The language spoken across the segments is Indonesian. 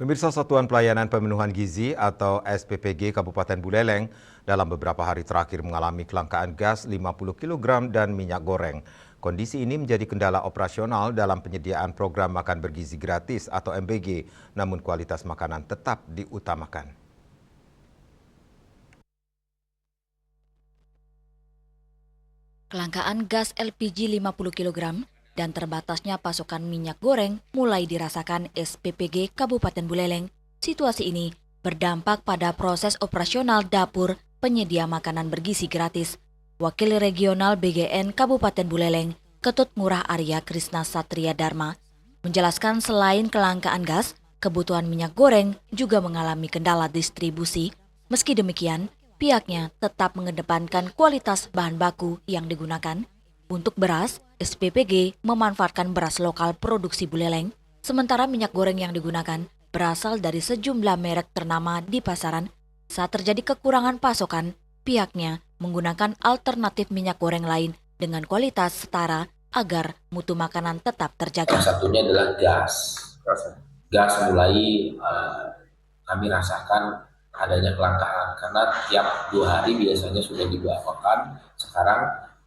Pemirsa Satuan Pelayanan Pemenuhan Gizi atau SPPG Kabupaten Buleleng dalam beberapa hari terakhir mengalami kelangkaan gas 50 kg dan minyak goreng. Kondisi ini menjadi kendala operasional dalam penyediaan program makan bergizi gratis atau MBG, namun kualitas makanan tetap diutamakan. Kelangkaan gas LPG 50 kg dan terbatasnya pasokan minyak goreng mulai dirasakan SPPG Kabupaten Buleleng. Situasi ini berdampak pada proses operasional dapur penyedia makanan bergizi gratis. Wakil Regional BGN Kabupaten Buleleng, Ketut Murah Arya Krisna Satria Dharma, menjelaskan selain kelangkaan gas, kebutuhan minyak goreng juga mengalami kendala distribusi. Meski demikian, pihaknya tetap mengedepankan kualitas bahan baku yang digunakan. Untuk beras, SPPG memanfaatkan beras lokal produksi Buleleng, sementara minyak goreng yang digunakan berasal dari sejumlah merek ternama di pasaran. Saat terjadi kekurangan pasokan, pihaknya menggunakan alternatif minyak goreng lain dengan kualitas setara agar mutu makanan tetap terjaga. Yang satunya adalah gas. Gas mulai kami rasakan adanya kelangkaan karena tiap 2 hari biasanya sudah dibawakan, sekarang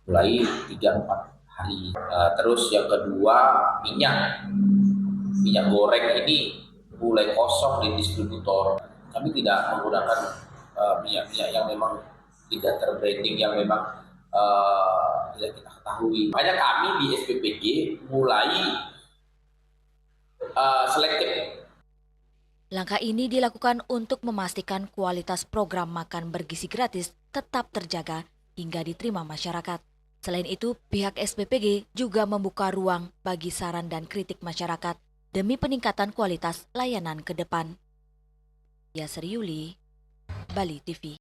mulai 3-4 hari. Terus yang kedua, minyak goreng ini mulai kosong di distributor. Kami tidak menggunakan minyak-minyak yang memang tidak terbranding, yang memang tidak kita ketahui. Makanya kami di SPPG mulai selektif. Langkah ini dilakukan untuk memastikan kualitas program makan bergizi gratis tetap terjaga hingga diterima masyarakat. Selain itu, pihak SPPG juga membuka ruang bagi saran dan kritik masyarakat demi peningkatan kualitas layanan ke depan. Yasri Yuli, Bali TV.